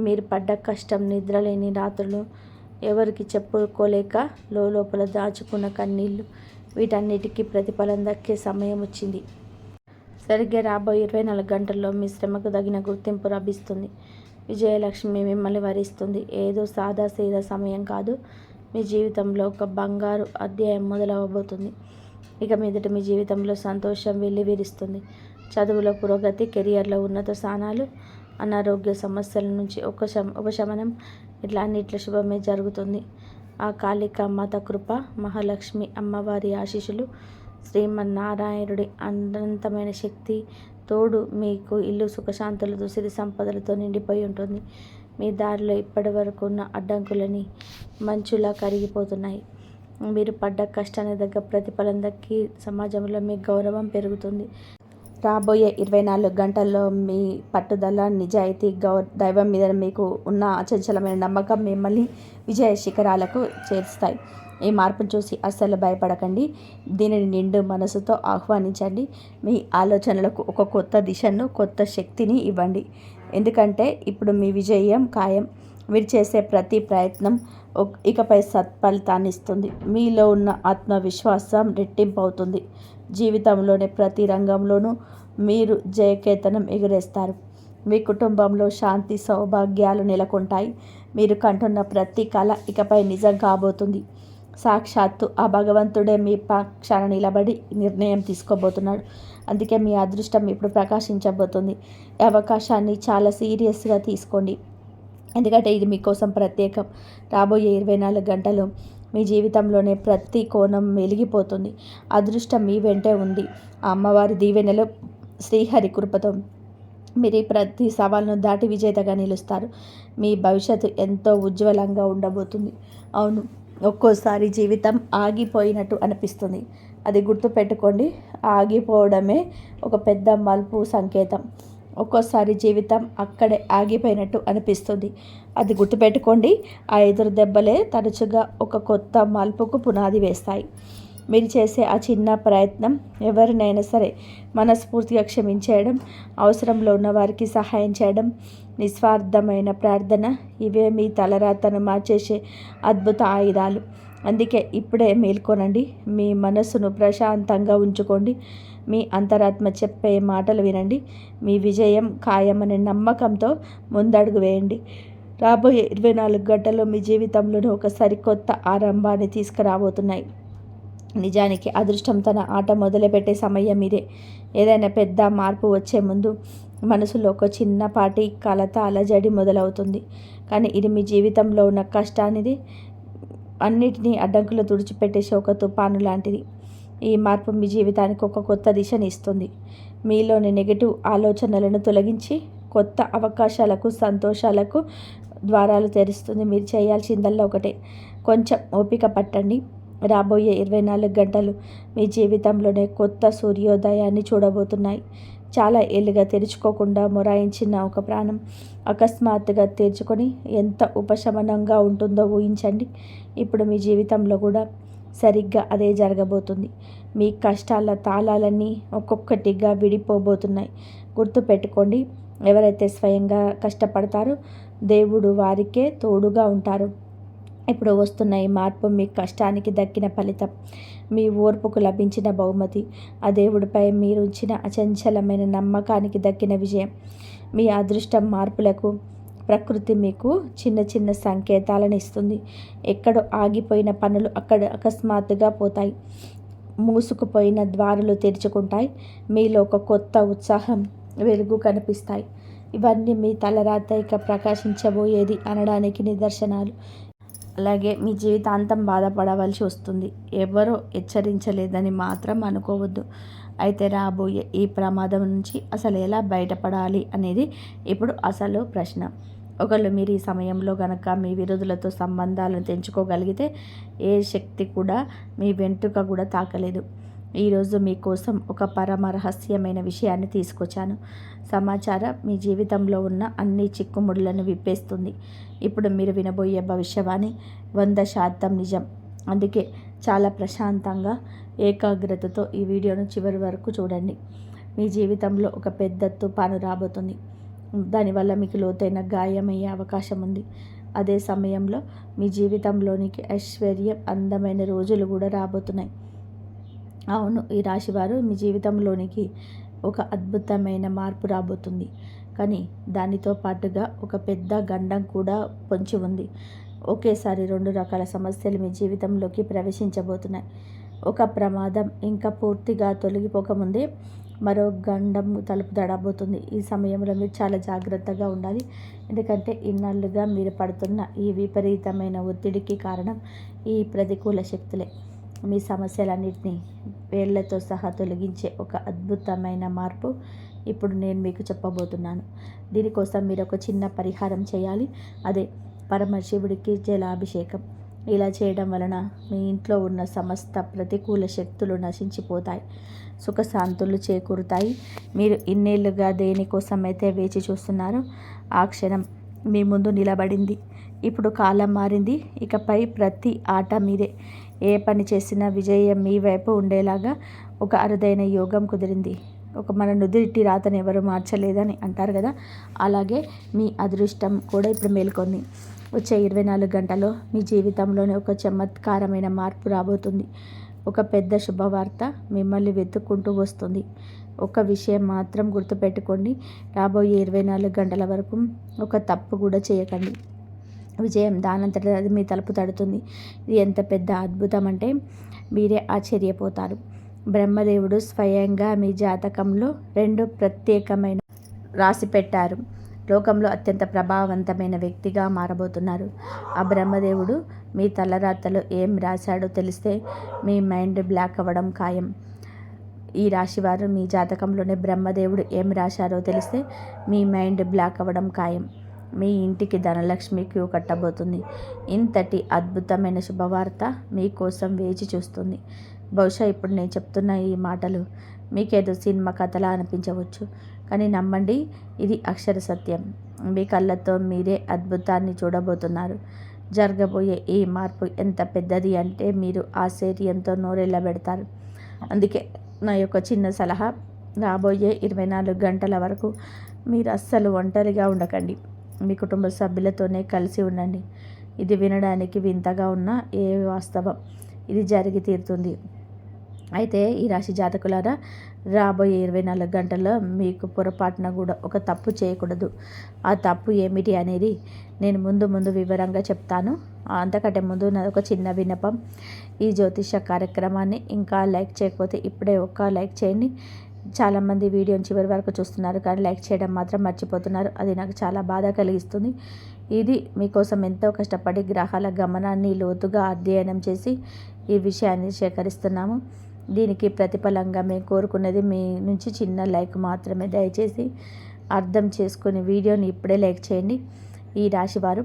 మీరు పడ్డ కష్టం, నిద్రలేని రాత్రులు, ఎవరికి చెప్పుకోలేక లోపల దాచుకున్న కన్నీళ్ళు, వీటన్నిటికీ ప్రతిఫలం దక్కే సమయం వచ్చింది. సరిగ్గా రాబోయే 24 గంటల్లో మీ శ్రమకు తగిన గుర్తింపు లభిస్తుంది. విజయలక్ష్మి మిమ్మల్ని వరిస్తుంది. ఏదో సాదా సీదా సమయం కాదు, మీ జీవితంలో ఒక బంగారు అధ్యాయం మొదలవబోతుంది. ఇక మీదట మీ జీవితంలో సంతోషం వెల్లివిరుస్తుంది. చదువులో పురోగతి, కెరియర్లో ఉన్నత స్థానాలు, అనారోగ్య సమస్యల నుంచి ఉపశమనం, ఇట్లా అన్నిట్ల శుభమే జరుగుతుంది. ఆ కాళికా మాత కృప, మహాలక్ష్మి అమ్మవారి ఆశీస్సులు, శ్రీమన్నారాయణుడి అనంతమైన శక్తి తోడు మీకు ఇల్లు సుఖశాంతులతో, సిరి సంపదలతో నిండిపోయి ఉంటుంది. మీ దారిలో ఇప్పటి వరకు ఉన్న అడ్డంకులని మంచులా కరిగిపోతున్నాయి. మీరు పడ్డ కష్టానికి తగ్గ ప్రతిఫలం దక్కి సమాజంలో మీ గౌరవం పెరుగుతుంది. రాబోయే 24 గంటల్లో మీ పట్టుదల, నిజాయితీ, దైవం మీద మీకు ఉన్న అచంచలమైన నమ్మకం మిమ్మల్ని విజయ శిఖరాలకు చేరుస్తాయి. ఈ మార్పును చూసి అస్సలు భయపడకండి. దీనిని నిండు మనసుతో ఆహ్వానించండి. మీ ఆలోచనలకు ఒక కొత్త దిశను, కొత్త శక్తిని ఇవ్వండి. ఎందుకంటే ఇప్పుడు మీ విజయం ఖాయం. మీరు చేసే ప్రతి ప్రయత్నం ఇకపై సత్ఫలితాన్ని ఇస్తుంది. మీలో ఉన్న ఆత్మవిశ్వాసం రెట్టింపు అవుతుంది. జీవితంలోని ప్రతి రంగంలోనూ మీరు జయకేతనం ఎగురేస్తారు. మీ కుటుంబంలో శాంతి, సౌభాగ్యాలు నెలకొంటాయి. మీరు కంటున్న ప్రతి కళ ఇకపై నిజం కాబోతుంది. సాక్షాత్తు ఆ భగవంతుడే మీ పక్షాన నిలబడి నిర్ణయం తీసుకోబోతున్నాడు. అందుకే మీ అదృష్టం ఇప్పుడు ప్రకాశించబోతుంది. ఈ అవకాశాన్ని చాలా సీరియస్గా తీసుకోండి, ఎందుకంటే ఇది మీకోసం ప్రత్యేకం. రాబోయే 24 గంటలు మీ జీవితంలోనే ప్రతి కోణం వెలిగిపోతుంది. అదృష్టం మీ వెంటే ఉంది. ఆ అమ్మవారి దీవెనలో, శ్రీహరి కృపతో మీరు ప్రతి సవాల్ను దాటి విజేతగా నిలుస్తారు. మీ భవిష్యత్తు ఎంతో ఉజ్వలంగా ఉండబోతుంది. అవును, ఒక్కోసారి జీవితం ఆగిపోయినట్టు అనిపిస్తుంది. అది గుర్తుపెట్టుకోండి. ఆగిపోవడమే ఒక పెద్ద మలుపు సంకేతం. ఒక్కోసారి జీవితం అక్కడే ఆగిపోయినట్టు అనిపిస్తుంది. అది గుర్తుపెట్టుకోండి. ఆ ఎదురు దెబ్బలే తరచుగా ఒక కొత్త మలుపుకు పునాది వేస్తాయి. మీరు చేసే ఆ చిన్న ప్రయత్నం, ఎవరినైనా సరే మనస్ఫూర్తిగా క్షమించేయడం, అవసరంలో ఉన్న వారికి సహాయం చేయడం, నిస్వార్థమైన ప్రార్థన, ఇవే మీ తలరాతను మార్చేసే అద్భుత ఆయుధాలు. అందుకే ఇప్పుడే మేల్కొనండి. మీ మనస్సును ప్రశాంతంగా ఉంచుకోండి. మీ అంతరాత్మ చెప్పే మాటలు వినండి. మీ విజయం ఖాయమనే నమ్మకంతో ముందడుగు వేయండి. రాబోయే 24 గంటల్లో మీ జీవితంలోనే ఒక సరికొత్త ఆరంభాన్ని తీసుకురాబోతున్నాయి. నిజానికి అదృష్టం తన ఆట మొదలుపెట్టే సమయం ఇదే. ఏదైనా పెద్ద మార్పు వచ్చే ముందు మనసులో ఒక చిన్నపాటి కలత, అలజడి మొదలవుతుంది. కానీ ఇది మీ జీవితంలో ఉన్న కష్టానిది, అన్నిటినీ అడ్డంకులు తుడిచిపెట్టేసి ఒక తుఫాను లాంటిది. ఈ మార్పు మీ జీవితానికి ఒక కొత్త దిశని ఇస్తుంది. మీలోని నెగటివ్ ఆలోచనలను తొలగించి కొత్త అవకాశాలకు, సంతోషాలకు ద్వారాలు తెరుస్తుంది. మీరు చేయాల్సిందల్లా ఒకటే, కొంచెం ఓపిక పట్టండి. రాబోయే 24 గంటలు మీ జీవితంలోనే కొత్త సూర్యోదయాన్ని చూడబోతున్నాయి. చాలా ఏళ్ళుగా తెరుచుకోకుండా మొరాయించిన ఒక ప్రాణం అకస్మాత్తుగా తెరుచుకొని ఎంత ఉపశమనంగా ఉంటుందో ఊహించండి. ఇప్పుడు మీ జీవితంలో కూడా సరిగ్గా అదే జరగబోతుంది. మీ కష్టాల తాళాలన్నీ ఒక్కొక్కటిగా విడిపోబోతున్నాయి. గుర్తుపెట్టుకోండి, ఎవరైతే స్వయంగా కష్టపడతారో దేవుడు వారికే తోడుగా ఉంటారు. ఇప్పుడు వస్తున్న ఈ మార్పు మీ కష్టానికి దక్కిన ఫలితం, మీ ఓర్పుకు లభించిన బహుమతి, ఆ దేవుడిపై మీరుంచిన అచంచలమైన నమ్మకానికి దక్కిన విజయం. మీ అదృష్టం మార్పులకు ప్రకృతి మీకు చిన్న చిన్న సంకేతాలను ఇస్తుంది. ఎక్కడో ఆగిపోయిన పనులు అక్కడ అకస్మాత్తుగా పోతాయి. మూసుకుపోయిన ద్వారాలు తెరుచుకుంటాయి. మీలో ఒక కొత్త ఉత్సాహం, వెలుగు కనిపిస్తాయి. ఇవన్నీ మీ తలరాత ఇక ప్రకాశించబోయేది అనడానికి నిదర్శనాలు. అలాగే మీ జీవితాంతం బాధపడవలసి వస్తుంది. ఎవరో హెచ్చరించలేదని మాత్రం అనుకోవద్దు. అయితే రాబోయే ఈ ప్రమాదం నుంచి అసలు ఎలా బయటపడాలి అనేది ఇప్పుడు అసలు ప్రశ్న. ఒకళ్ళు మీరు ఈ సమయంలో గనక మీ విరోధులతో సంబంధాలను తెంచుకోగలిగితే ఏ శక్తి కూడా మీ వెంట్రుక కూడా తాకలేదు. ఈరోజు మీకోసం ఒక పరమ రహస్యమైన విషయాన్ని తీసుకొచ్చాను. సమాచారం మీ జీవితంలో ఉన్న అన్ని చిక్కుముడులను విప్పేస్తుంది. ఇప్పుడు మీరు వినబోయే భవిష్యవాణి 100% నిజం. అందుకే చాలా ప్రశాంతంగా, ఏకాగ్రతతో ఈ వీడియోను చివరి వరకు చూడండి. మీ జీవితంలో ఒక పెద్ద తుఫాను రాబోతుంది. దానివల్ల మీకు లోతైన గాయమయ్యే అవకాశం ఉంది. అదే సమయంలో మీ జీవితంలోనికి ఐశ్వర్యం, అందమైన రోజులు కూడా రాబోతున్నాయి. అవును, ఈ రాశివారు మీ జీవితంలోనికి ఒక అద్భుతమైన మార్పు రాబోతుంది. కానీ దానితో పాటుగా ఒక పెద్ద గండం కూడా పొంచి ఉంది. ఒకేసారి 2 రకాల సమస్యలు మీ జీవితంలోకి ప్రవేశించబోతున్నాయి. ఒక ప్రమాదం ఇంకా పూర్తిగా తొలగిపోకముందే మరో గండం తలుపు తడబోతుంది. ఈ సమయంలో మీరు చాలా జాగ్రత్తగా ఉండాలి. ఎందుకంటే ఇన్నాళ్ళుగా మీరు పడుతున్న ఈ విపరీతమైన ఒత్తిడికి కారణం ఈ ప్రతికూల శక్తులే. మీ సమస్యలన్నింటినీ వేళ్లతో సహా తొలగించే ఒక అద్భుతమైన మార్పు ఇప్పుడు నేను మీకు చెప్పబోతున్నాను. దీనికోసం మీరు ఒక చిన్న పరిహారం చేయాలి. అదే పరమశివుడికి జలాభిషేకం. ఇలా చేయడం వలన మీ ఇంట్లో ఉన్న సమస్త ప్రతికూల శక్తులు నశించిపోతాయి, సుఖశాంతులు చేకూరుతాయి. మీరు ఇన్నేళ్లుగా దేనికోసమైతే వేచి చూస్తున్నారో ఆ క్షణం మీ ముందు నిలబడింది. ఇప్పుడు కాలం మారింది. ఇకపై ప్రతి ఆట మీదే. ఏ పని చేసినా విజయం మీ వైపు ఉండేలాగా ఒక అరుదైన యోగం కుదిరింది. మన నుదిటి రాతను ఎవరు మార్చలేదని అంటారు కదా, అలాగే మీ అదృష్టం కూడా ఇప్పుడు మేల్కొంది. వచ్చే 24 గంటల్లో మీ జీవితంలోనే ఒక చమత్కారమైన మార్పు రాబోతుంది. ఒక పెద్ద శుభవార్త మిమ్మల్ని వెతుక్కుంటూ వస్తుంది. ఒక విషయం మాత్రం గుర్తుపెట్టుకోండి, రాబోయే 24 గంటల వరకు ఒక తప్పు కూడా చేయకండి. విజయం దానంతట అది మీ తలుపు తడుతుంది. ఇది ఎంత పెద్ద అద్భుతం అంటే మీరే ఆశ్చర్యపోతారు. బ్రహ్మదేవుడు స్వయంగా మీ జాతకంలో 2 ప్రత్యేకమైన రాసి పెట్టారు. లోకంలో అత్యంత ప్రభావవంతమైన వ్యక్తిగా మారబోతున్నారు. ఆ బ్రహ్మదేవుడు మీ తలరాతలో ఏం రాశాడో తెలిస్తే మీ మైండ్ బ్లాక్ అవ్వడం ఖాయం. ఈ రాశివారు మీ జాతకంలోనే బ్రహ్మదేవుడు ఏం రాశారో తెలిస్తే మీ మైండ్ బ్లాక్ అవ్వడం ఖాయం. మీ ఇంటికి ధనలక్ష్మి క్యూ కట్టబోతుంది. ఇంతటి అద్భుతమైన శుభవార్త మీకోసం వేచి చూస్తుంది. బహుశా ఇప్పుడు నేను చెప్తున్న ఈ మాటలు మీకేదో సినిమా కథలా అనిపించవచ్చు, కానీ నమ్మండి, ఇది అక్షర సత్యం. మీ కళ్ళతో మీరే అద్భుతాన్ని చూడబోతున్నారు. జరగబోయే ఈ మార్పు ఎంత పెద్దది అంటే మీరు ఆశ్చర్యంతో నోరెళ్ళబెడతారు. అందుకే నా యొక్క చిన్న సలహా, రాబోయే 24 గంటల వరకు మీరు అస్సలు ఒంటరిగా ఉండకండి. మీ కుటుంబ సభ్యులతోనే కలిసి ఉండండి. ఇది వినడానికి వింతగా ఉన్న ఏ వాస్తవం, ఇది జరిగి తీరుతుంది. అయితే ఈ రాశి జాతకులారా, రాబోయే 24 గంటల్లో మీకు పొరపాటున కూడా ఒక తప్పు చేయకూడదు. ఆ తప్పు ఏమిటి అనేది నేను ముందు వివరంగా చెప్తాను. అంతకంటే ముందు నాది ఒక చిన్న విన్నపం. ఈ జ్యోతిష కార్యక్రమాన్ని ఇంకా లైక్ చేయకపోతే ఇప్పుడే ఒక లైక్ చేయండి. చాలామంది వీడియోని చివరి వరకు చూస్తున్నారు, కానీ లైక్ చేయడం మాత్రం మర్చిపోతున్నారు. అది నాకు చాలా బాధ కలిగిస్తుంది. ఇది మీకోసం ఎంతో కష్టపడి గ్రహాల గమనాన్ని లోతుగా అధ్యయనం చేసి ఈ విషయాన్ని సేకరిస్తున్నాము. దీనికి ప్రతిఫలంగా మేము కోరుకున్నది మీ నుంచి చిన్న లైక్ మాత్రమే. దయచేసి అర్థం చేసుకుని వీడియోని ఇప్పుడే లైక్ చేయండి. ఈ రాశివారు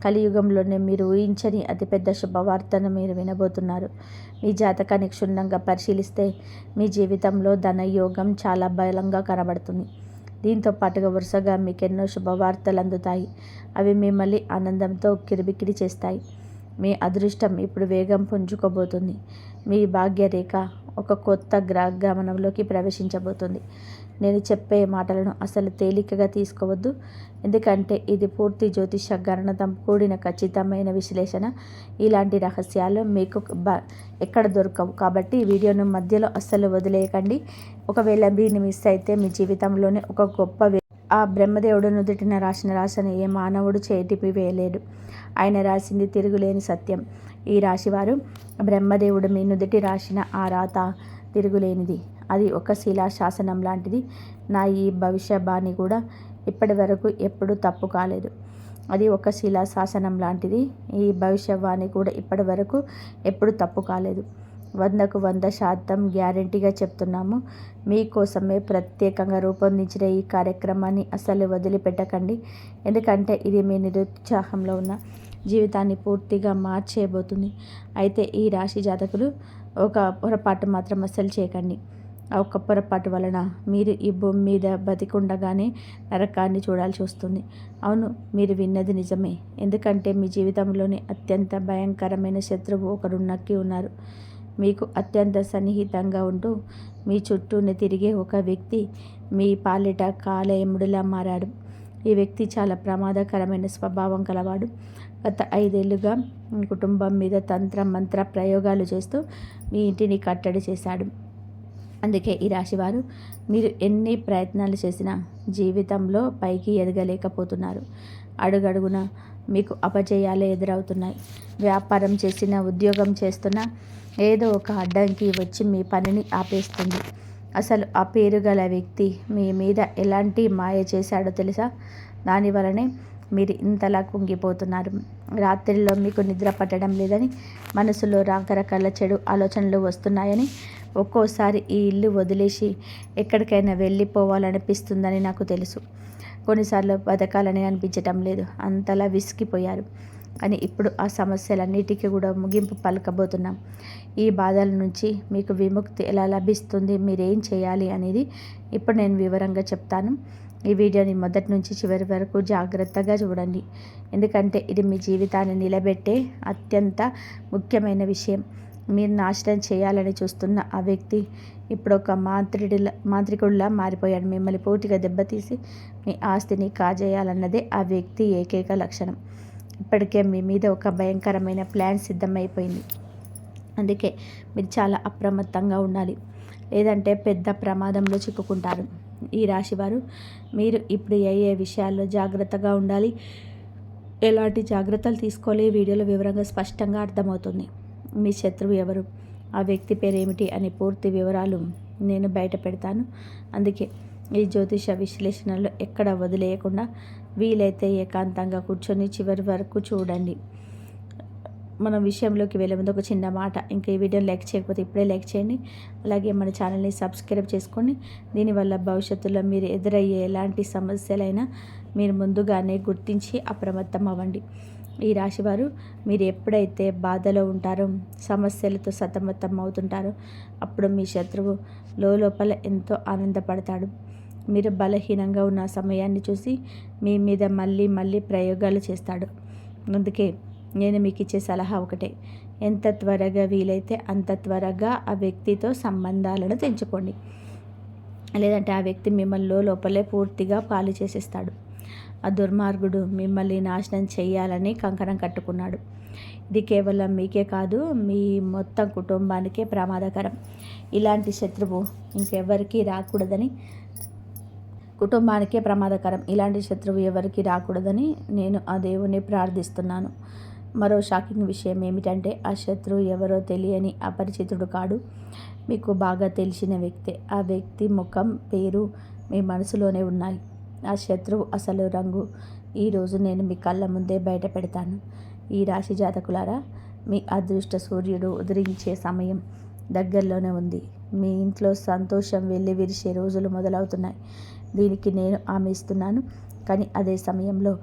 కలియుగంలోనే మీరు ఊహించని అతిపెద్ద శుభవార్తను మీరు వినబోతున్నారు. మీ జాతకాన్ని క్షుణ్ణంగా పరిశీలిస్తే మీ జీవితంలో ధనయోగం చాలా బలంగా కనబడుతుంది. దీంతో పాటుగా వరుసగా మీకెన్నో శుభవార్తలు అందుతాయి. అవి మిమ్మల్ని ఆనందంతో కిరిబికిరి చేస్తాయి. మీ అదృష్టం ఇప్పుడు వేగం పుంజుకోబోతుంది. మీ భాగ్యరేఖ ఒక కొత్త గమనంలోకి ప్రవేశించబోతుంది. నేను చెప్పే మాటలను అసలు తేలికగా తీసుకోవద్దు, ఎందుకంటే ఇది పూర్తి జ్యోతిష గణనతో కూడిన ఖచ్చితమైన విశ్లేషణ. ఇలాంటి రహస్యాలు మీకు ఎక్కడ దొరకవు. కాబట్టి ఈ వీడియోను మధ్యలో అస్సలు వదిలేయకండి. ఒకవేళ దీన్ని మిస్ అయితే మీ జీవితంలోనే ఒక గొప్ప ఆ బ్రహ్మదేవుడు నుదుటిన రాసిన రాశిని ఏ మానవుడు చేటిపి వేయలేడు. ఆయన రాసింది తిరుగులేని సత్యం. ఈ రాశివారు బ్రహ్మదేవుడు మీ నుదుటి రాసిన ఆ రాత తిరుగులేనిది. అది ఒక శిలాశాసనం లాంటిది. నా ఈ భవిష్యవాణి కూడా ఇప్పటి వరకు ఎప్పుడూ తప్పు కాలేదు. అది ఒక శిలాశాసనం లాంటిది. ఈ భవిష్యవాణి కూడా ఇప్పటి వరకు ఎప్పుడు తప్పు కాలేదు. 100% గ్యారెంటీగా చెప్తున్నాము. మీకోసమే ప్రత్యేకంగా రూపొందించిన ఈ కార్యక్రమాన్ని అస్సలు వదిలిపెట్టకండి, ఎందుకంటే ఇది మీ నిరుత్సాహంలో ఉన్న జీవితాన్ని పూర్తిగా మార్చేయబోతుంది. అయితే ఈ రాశి జాతకులు ఒక పొరపాటు మాత్రం అస్సలు చేయకండి. ఆ ఒక్క పొరపాటు వలన మీరు ఈ భూమి మీద బతికుండగానే నరకాన్ని చూడాల్సి వస్తుంది. అవును, మీరు విన్నది నిజమే. ఎందుకంటే మీ జీవితంలోని అత్యంత భయంకరమైన శత్రువు ఒకరు నక్కి ఉన్నారు. మీకు అత్యంత సన్నిహితంగా ఉంటూ మీ చుట్టూనే తిరిగే ఒక వ్యక్తి మీ పాలిట కాలయముడిలా మారాడు. ఈ వ్యక్తి చాలా ప్రమాదకరమైన స్వభావం కలవాడు. గత 5 ఏళ్లుగా మీ కుటుంబం మీద తంత్ర మంత్ర ప్రయోగాలు చేస్తూ మీ ఇంటిని కట్టడి చేశాడు. అందుకే ఈ రాశివారు మీరు ఎన్ని ప్రయత్నాలు చేసినా జీవితంలో పైకి ఎదగలేకపోతున్నారు. అడుగడుగున మీకు అపజయాలే ఎదురవుతున్నాయి. వ్యాపారం చేసినా, ఉద్యోగం చేస్తున్నా ఏదో ఒక అడ్డంకి వచ్చి మీ పనిని ఆపేస్తుంది. అసలు ఆ పేరు గల వ్యక్తి మీ మీద ఎలాంటి మాయ చేశాడో తెలుసా? దానివలనే మీరు ఇంతలా కుంగిపోతున్నారు. రాత్రిలో మీకు నిద్ర పట్టడం లేదని, మనసులో రకరకాల చెడు ఆలోచనలు వస్తున్నాయని, ఒక్కోసారి ఈ ఇల్లు వదిలేసి ఎక్కడికైనా వెళ్ళిపోవాలనిపిస్తుందని నాకు తెలుసు. కొన్నిసార్లు బతకాలని అనిపించటం లేదు. అంతలా విసిగిపోయారు. కానీ ఇప్పుడు ఆ సమస్యలన్నిటికీ కూడా ముగింపు పలకబోతున్నాం. ఈ బాధల నుంచి మీకు విముక్తి ఎలా లభిస్తుంది, మీరేం చేయాలి అనేది ఇప్పుడు నేను వివరంగా చెప్తాను. ఈ వీడియోని మొదటి నుంచి చివరి వరకు జాగ్రత్తగా చూడండి, ఎందుకంటే ఇది మీ జీవితాన్ని నిలబెట్టే అత్యంత ముఖ్యమైన విషయం. మీరు నాశనం చేయాలని చూస్తున్న ఆ వ్యక్తి ఇప్పుడు ఒక మాంత్రికుడిలా మారిపోయాడు. మిమ్మల్ని పూర్తిగా దెబ్బతీసి మీ ఆస్తిని కాజేయాలన్నదే ఆ వ్యక్తి ఏకైక లక్షణం. ఇప్పటికే మీ మీద ఒక భయంకరమైన ప్లాన్ సిద్ధమైపోయింది. అందుకే మీరు చాలా అప్రమత్తంగా ఉండాలి, లేదంటే పెద్ద ప్రమాదంలో చిక్కుకుంటారు. ఈ రాశివారు మీరు ఇప్పుడు ఏ విషయాల్లో జాగ్రత్తగా ఉండాలి, ఎలాంటి జాగ్రత్తలు తీసుకోవాలి ఈ వీడియోలో వివరంగా స్పష్టంగా అర్థమవుతుంది. మీ శత్రువు ఎవరు, ఆ వ్యక్తి పేరు ఏమిటి అనే పూర్తి వివరాలు నేను బయట పెడతాను. అందుకే ఈ జ్యోతిష విశ్లేషణలో ఎక్కడ వదిలేయకుండా వీలైతే ఏకాంతంగా కూర్చొని చివరి వరకు చూడండి. మనం విషయంలోకి వెళ్ళే ముందు ఒక చిన్న మాట, ఇంకా ఈ వీడియోని లైక్ చేయకపోతే ఇప్పుడే లైక్ చేయండి. అలాగే మన ఛానల్ని సబ్స్క్రైబ్ చేసుకోండి. దీనివల్ల భవిష్యత్తులో మీరు ఎదురయ్యే ఎలాంటి సమస్యలైనా మీరు ముందుగానే గుర్తించి అప్రమత్తం అవ్వండి. ఈ రాశివారు మీరు ఎప్పుడైతే బాధలో ఉంటారో, సమస్యలతో సతమతం అవుతుంటారో, అప్పుడు మీ శత్రువు లోపల ఎంతో ఆనందపడతాడు. మీరు బలహీనంగా ఉన్న సమయాన్ని చూసి మీ మీద మళ్ళీ మళ్ళీ ప్రయోగాలు చేస్తాడు. అందుకే నేను మీకు ఇచ్చే సలహా ఒకటే, ఎంత త్వరగా వీలైతే అంత త్వరగా ఆ వ్యక్తితో సంబంధాలను తెంచుకోండి. లేదంటే ఆ వ్యక్తి మిమ్మల్ని లోపలే పూర్తిగా పాలు చేసేస్తాడు. ఆ దుర్మార్గుడు మిమ్మల్ని నాశనం చేయాలని కంకణం కట్టుకున్నాడు. ఇది కేవలం మీకే కాదు, మీ మొత్తం కుటుంబానికే ప్రమాదకరం. ఇలాంటి శత్రువు ఇంకెవరికి రాకూడదని, కుటుంబానికే ప్రమాదకరం. ఇలాంటి శత్రువు ఎవరికి రాకూడదని నేను ఆ దేవుణ్ణి ప్రార్థిస్తున్నాను. మరో షాకింగ్ విషయం ఏమిటంటే, ఆ శత్రువు ఎవరో తెలియని అపరిచితుడు కాడు, మీకు బాగా తెలిసిన వ్యక్తే. ఆ వ్యక్తి ముఖం, పేరు మీ మనసులోనే ఉన్నాయి. ఆ శత్రువు అసలు రంగు ఈరోజు నేను మీ కళ్ళ ముందే బయట పెడతాను. ఈ రాశి జాతకులారా, మీ అదృష్ట సూర్యుడు ఉదయించే సమయం దగ్గరలోనే ఉంది. మీ ఇంట్లో సంతోషం వెళ్ళి విరిసే రోజులు మొదలవుతున్నాయి. దీనికి నేను హామీ ఇస్తున్నాను. కానీ అదే సమయంలో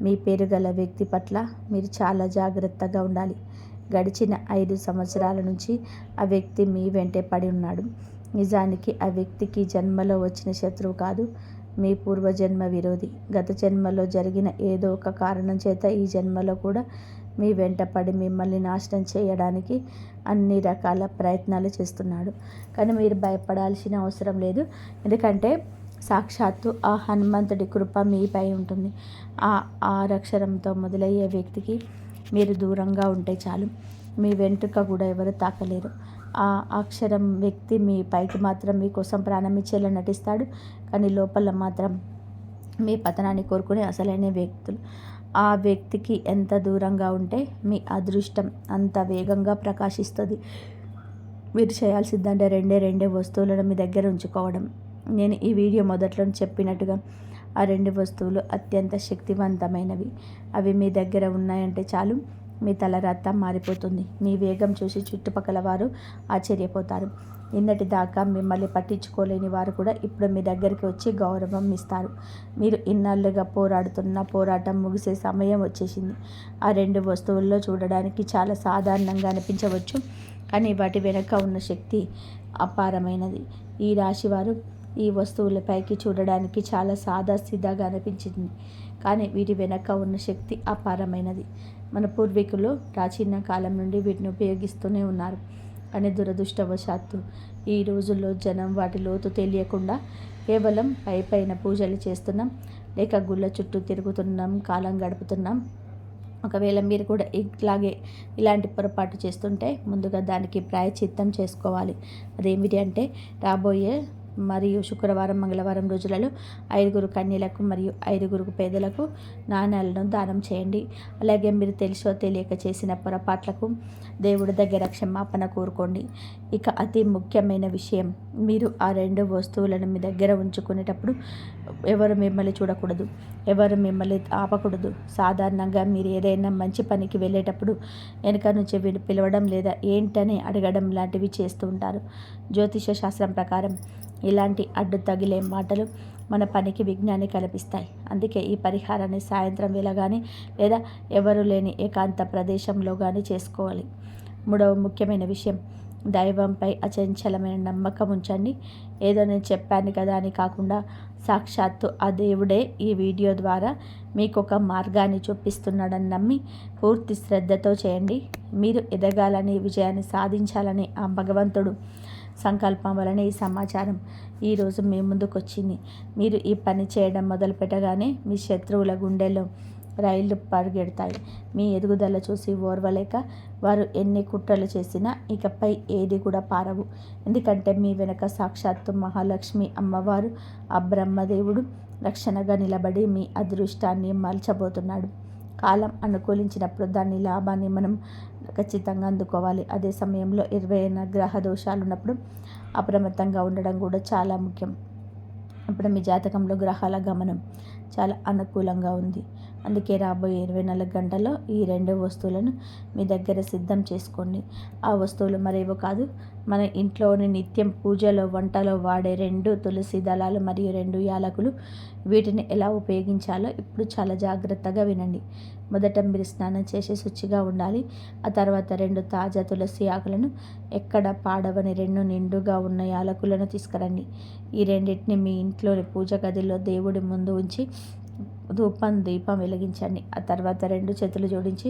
మీ పేరు గల వ్యక్తి పట్ల మీరు చాలా జాగ్రత్తగా ఉండాలి. గడిచిన 5 సంవత్సరాల నుంచి ఆ వ్యక్తి మీ వెంటే పడి ఉన్నాడు. నిజానికి ఆ వ్యక్తికి జన్మలో వచ్చిన శత్రువు కాదు, మీ పూర్వజన్మ విరోధి. గత జన్మలో జరిగిన ఏదో ఒక కారణం చేత ఈ జన్మలో కూడా మీ వెంట పడి మిమ్మల్ని నాశనం చేయడానికి అన్ని రకాల ప్రయత్నాలు చేస్తున్నాడు. కానీ మీరు భయపడాల్సిన అవసరం లేదు. ఎందుకంటే సాక్షాత్తు ఆ హనుమంతుడి కృప మీపై ఉంటుంది. ఆ 6 అక్షరంతో మొదలయ్యే వ్యక్తికి మీరు దూరంగా ఉంటే చాలు, మీ వెంట్రుక కూడా ఎవరు తాకలేరు. ఆ అక్షరం వ్యక్తి మీ పైకి మాత్రం మీకోసం ప్రాణం ఇచ్చేలా నటిస్తాడు, కానీ లోపల మాత్రం మీ పతనాన్ని కోరుకునే అసలైన వ్యక్తులు. ఆ వ్యక్తికి ఎంత దూరంగా ఉంటే మీ అదృష్టం అంత వేగంగా ప్రకాశిస్తుంది. మీరు చేయాల్సిందంటే రెండే వస్తువులను మీ దగ్గర ఉంచుకోవడం. నేను ఈ వీడియో మొదట్లో చెప్పినట్టుగా ఆ 2 వస్తువులు అత్యంత శక్తివంతమైనవి. అవి మీ దగ్గర ఉన్నాయంటే చాలు, మీ తలరాత మారిపోతుంది. మీ వేగం చూసి చుట్టుపక్కల వారు ఆశ్చర్యపోతారు. నిన్నటి దాకా మిమ్మల్ని పట్టించుకోలేని వారు కూడా ఇప్పుడు మీ దగ్గరికి వచ్చి గౌరవం ఇస్తారు. మీరు ఇన్నాళ్ళుగా పోరాడుతున్న పోరాటం ముగిసే సమయం వచ్చేసింది. ఆ 2 వస్తువుల్లో చూడడానికి చాలా సాధారణంగా అనిపించవచ్చు, కానీ వాటి వెనుక ఉన్న శక్తి అపారమైనది. ఈ రాశివారు ఈ వస్తువులపైకి చూడడానికి చాలా సాదాసీదాగా అనిపించింది, కానీ వీటి వెనక ఉన్న శక్తి అపారమైనది. మన పూర్వీకులు ప్రాచీన కాలం నుండి వీటిని ఉపయోగిస్తూనే ఉన్నారు. కానీ దురదృష్టవశాత్తు ఈ రోజుల్లో జనం వాటి లోతు తెలియకుండా కేవలం పైన పూజలు చేస్తున్నాం, లేక గుళ్ళ చుట్టూ తిరుగుతున్నాం, కాలం గడుపుతున్నాం. ఒకవేళ మీరు కూడా ఇలాంటి పొరపాటు చేస్తుంటే ముందుగా దానికి ప్రాయశ్చిత్తం చేసుకోవాలి. అదేమిటి అంటే, రాబోయే మరియు శుక్రవారం, మంగళవారం రోజులలో 5 కన్యలకు మరియు 5 పేదలకు నాణ్యాలను దానం చేయండి. అలాగే మీరు తెలుసో తెలియక చేసిన పొరపాట్లకు దేవుడి దగ్గర క్షమాపణ కోరుకోండి. ఇక అతి ముఖ్యమైన విషయం, మీరు ఆ 2 వస్తువులను మీ దగ్గర ఉంచుకునేటప్పుడు ఎవరు మిమ్మల్ని చూడకూడదు, ఎవరు మిమ్మల్ని ఆపకూడదు. సాధారణంగా మీరు ఏదైనా మంచి పనికి వెళ్ళేటప్పుడు వెనుక నుంచి పిలవడం లేదా ఏంటని అడగడం లాంటివి చేస్తూ ఉంటారు. జ్యోతిష శాస్త్రం ప్రకారం ఇలాంటి అడ్డు తగిలే మాటలు మన పనికి విఘ్నాన్ని కల్పిస్తాయి. అందుకే ఈ పరిహారాన్ని సాయంత్రం వేళ కానీ లేదా ఎవరు లేని ఏకాంత ప్రదేశంలో కానీ చేసుకోవాలి. 3వ ముఖ్యమైన విషయం, దైవంపై అచంచలమైన నమ్మకం ఉంచండి. ఏదో నేను చెప్పాను కదా అని కాకుండా సాక్షాత్తు ఆ దేవుడే ఈ వీడియో ద్వారా మీకు ఒక మార్గాన్ని చూపిస్తున్నాడని నమ్మి పూర్తి శ్రద్ధతో చేయండి. మీరు ఎదగాలని, విజయాన్ని సాధించాలని ఆ భగవంతుడు సంకల్పం వలన ఈ సమాచారం ఈరోజు మీ ముందుకు వచ్చింది. మీరు ఈ పని చేయడం మొదలు పెట్టగానే మీ శత్రువుల గుండెల్లో రైళ్లు పరిగెడతాయి. మీ ఎదుగుదల చూసి ఓర్వలేక వారు ఎన్ని కుట్రలు చేసినా ఇకపై ఏది కూడా పారవు. ఎందుకంటే మీ వెనక సాక్షాత్తు మహాలక్ష్మి అమ్మవారు, ఆ బ్రహ్మదేవుడు రక్షణగా నిలబడి మీ అదృష్టాన్ని మలచబోతున్నాడు. కాలం అనుకూలించినప్పుడు దాని లాభాన్ని మనం ఖచ్చితంగా అందుకోవాలి. అదే సమయంలో 20 గ్రహ దోషాలు ఉన్నప్పుడు అప్రమత్తంగా ఉండడం కూడా చాలా ముఖ్యం. ఇప్పుడు మీ జాతకంలో గ్రహాల గమనం చాలా అనుకూలంగా ఉంది. అందుకే రాబోయే 24 గంటల్లో ఈ 2 వస్తువులను మీ దగ్గర సిద్ధం చేసుకోండి. ఆ వస్తువులు మరేవో కాదు, మన ఇంట్లోని నిత్యం పూజలో వంటలో వాడే 2 తులసి దళాలు మరియు 2 యాలకులు. వీటిని ఎలా ఉపయోగించాలో ఇప్పుడు చాలా జాగ్రత్తగా వినండి. మొదట మీరు స్నానం చేసి శుచిగా ఉండాలి. ఆ తర్వాత 2 తాజా తులసి ఆకులను, ఎక్కడ పాడవని 2 నిండుగా ఉన్న యాలకులను తీసుకురండి. ఈ రెండింటిని మీ ఇంట్లోని పూజ గదిలో దేవుడి ముందు ఉంచి దీపం వెలిగించండి. ఆ తర్వాత 2 చేతులు జోడించి,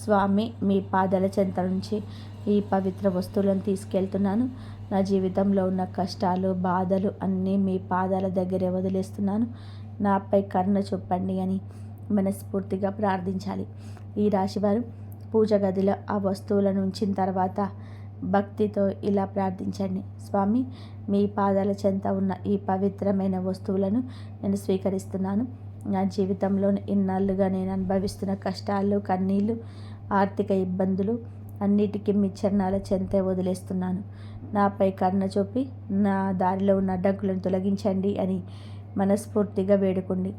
స్వామి, మీ పాదాల చెంత నుంచి ఈ పవిత్ర వస్తువులను తీసుకెళ్తున్నాను. నా జీవితంలో ఉన్న కష్టాలు, బాధలు అన్నీ మీ పాదాల దగ్గరే వదిలేస్తున్నాను. నాపై కరుణ చూపండి అని మనస్ఫూర్తిగా ప్రార్థించాలి. ఈ రాశివారు పూజ గదిలో ఆ వస్తువులను ఉంచిన తర్వాత భక్తితో ఇలా ప్రార్థించండి. స్వామి, మీ పాదాల చెంత ఉన్న ఈ పవిత్రమైన వస్తువులను నేను స్వీకరిస్తున్నాను. నా జీవితంలో ఇన్నాళ్ళుగా నేను అనుభవిస్తున్న కష్టాలు, కన్నీళ్ళు, ఆర్థిక ఇబ్బందులు అన్నిటికీ మీ చరణాల చెంతే వదిలేస్తున్నాను. నాపై కరుణ చూపి నా దారిలో ఉన్న అడ్డంకులను తొలగించండి అని మనస్ఫూర్తిగా వేడుకోండి.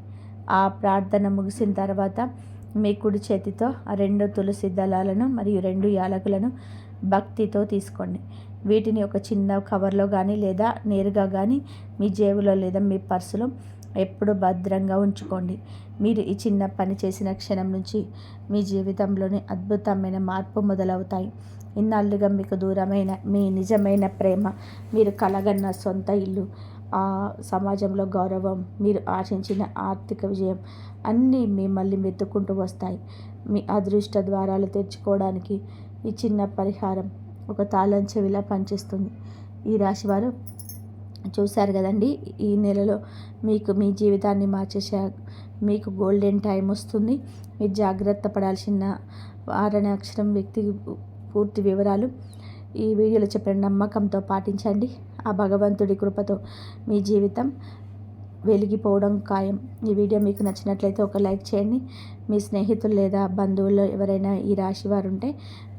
ఆ ప్రార్థన ముగిసిన తర్వాత మీ కుడి చేతితో ఆ 2 తులసి దళాలను మరియు 2 యాలకులను భక్తితో తీసుకోండి. వీటిని ఒక చిన్న కవర్లో కానీ లేదా నేరుగా కానీ మీ జేబులో లేదా మీ పర్సులో ఎప్పుడు భద్రంగా ఉంచుకోండి. మీరు ఈ చిన్న పని చేసిన క్షణం నుంచి మీ జీవితంలోని అద్భుతమైన మార్పు మొదలవుతాయి. ఇన్నాళ్ళుగా మీకు దూరమైన మీ నిజమైన ప్రేమ, మీరు కలగన్న సొంత ఇల్లు, ఆ సమాజంలో గౌరవం, మీరు ఆశించిన ఆర్థిక విజయం అన్నీ మిమ్మల్ని వెతుక్కుంటూ వస్తాయి. మీ అదృష్ట ద్వారాలు తెరుచుకోవడానికి ఈ చిన్న పరిహారం ఒక తాళం చెవిలా పనిచేస్తుంది. ఈ రాశివారు చూశారు కదండి, ఈ నెలలో మీకు మీ జీవితాన్ని మార్చేసే మీకు గోల్డెన్ టైం వస్తుంది. మీరు జాగ్రత్త పడాల్సిన 6 అక్షరం వ్యక్తి పూర్తి వివరాలు ఈ వీడియోలో చెప్పిన నమ్మకంతో పాటించండి. ఆ భగవంతుడి కృపతో మీ జీవితం వెలిగిపోవడం ఖాయం. ఈ వీడియో మీకు నచ్చినట్లయితే ఒక లైక్ చేయండి. మీ స్నేహితులు లేదా బంధువుల్లో ఎవరైనా ఈ రాశి వారు ఉంటే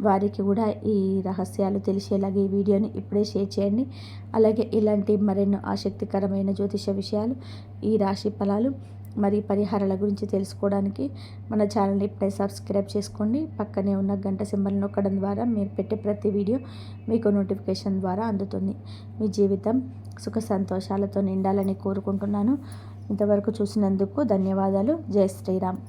వారికి కూడా ఈ రహస్యాలు తెలిసేలాగా ఈ వీడియోని ఇప్పుడే షేర్ చేయండి. అలాగే ఇలాంటి మరెన్నో ఆసక్తికరమైన జ్యోతిష విషయాలు, ఈ రాశి ఫలాలు మరియు పరిహారాల గురించి తెలుసుకోవడానికి మన ఛానల్ని ఇప్పుడే సబ్స్క్రైబ్ చేసుకోండి. పక్కనే ఉన్న గంట సింబల్ నొక్కడం ద్వారా మీరు పెట్టే ప్రతి వీడియో మీకు నోటిఫికేషన్ ద్వారా అందుతుంది. మీ జీవితం సుఖ సంతోషాలతో నిండాలని కోరుకుంటున్నాను. ఇంతవరకు చూసినందుకు ధన్యవాదాలు. జై శ్రీరామ్.